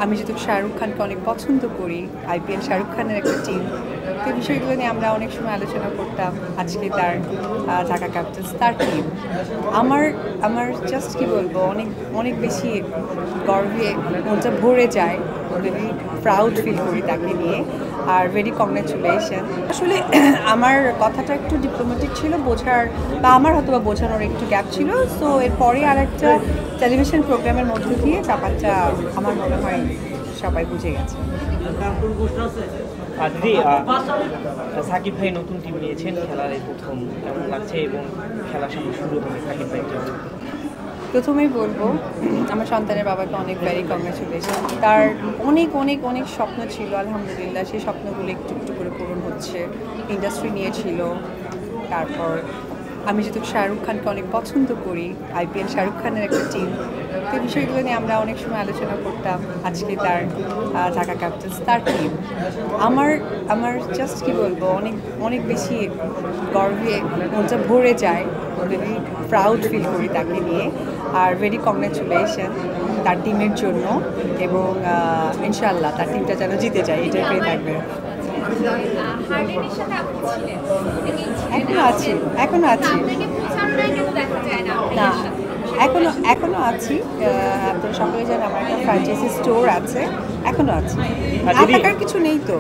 আমি যেহেতু শাহরুখ খানকে অনেক পছন্দ করি, আইপিএল শাহরুখ খানের একটা টিম, তো এই বিষয়গুলো নিয়ে আমরা অনেক সময় আলোচনা করতাম। আজকে তার ঢাকা ক্যাপিটালস তার টিম। আমার আমার জাস্ট কি বলবো, অনেক অনেক বেশি গর্বে মনটা ভরে যায়, ভেরি প্রাউড ফিল করি তাকে নিয়ে। Are very congratulation. আসলে আমার কথাটা একটু ডিপ্লোম্যাটিক ছিল বোঝার, বা আমার হয়তো বা বোঝানোর একটু গ্যাপ ছিল। সো এরপরে আর একটা টেলিভিশন প্রোগ্রামের মধ্য দিয়ে ব্যাপারটা আমার মনে হয় সবাই বুঝে গেছে। দিদি, সাকিব ভাই নতুন টিম নিয়েছেন, খেলার এই প্রথম কেমন লাগছে এবং খেলার সামনে শুরু হবে সাকিব ভাই কেমন? প্রথমেই বলবো আমার সন্তানের বাবাকে অনেক ভেরি কংগ্রেচুলেশন। তার অনেক অনেক অনেক স্বপ্ন ছিল, আলহামদুলিল্লাহ সেই স্বপ্নগুলো একটু একটু করে পূরণ হচ্ছে। ইন্ডাস্ট্রি নিয়েছিল, তারপর আমি যেহেতু শাহরুখ খানকে অনেক পছন্দ করি, আইপিএল শাহরুখ খানের একটা টিম, তো এই বিষয়গুলো নিয়ে আমরা অনেক সময় আলোচনা করতাম। আজকে তার ঢাকা ক্যাপিটালস তার টিম। আমার আমার জাস্ট কি বলবো, অনেক অনেক বেশি গর্বে মনটা ভরে যায়, ভেরি প্রাউড ফিল করি তাকে নিয়ে। আর ভেরি কংগ্রেচুলেশন তার টিমের জন্য, এবং ইনশাআল্লাহ তার টিমটা যেন জিতে যায়, এটাই পেয়ে থাকবে। এখনো আছি, এখনো আছি। না, এখনো আছি। আপনারা সকলে জানেন আমার একটা ফ্র্যাঞ্চাইজি স্টোর আছে, এখনো আছি। আর থাকার কিছু নেই তো।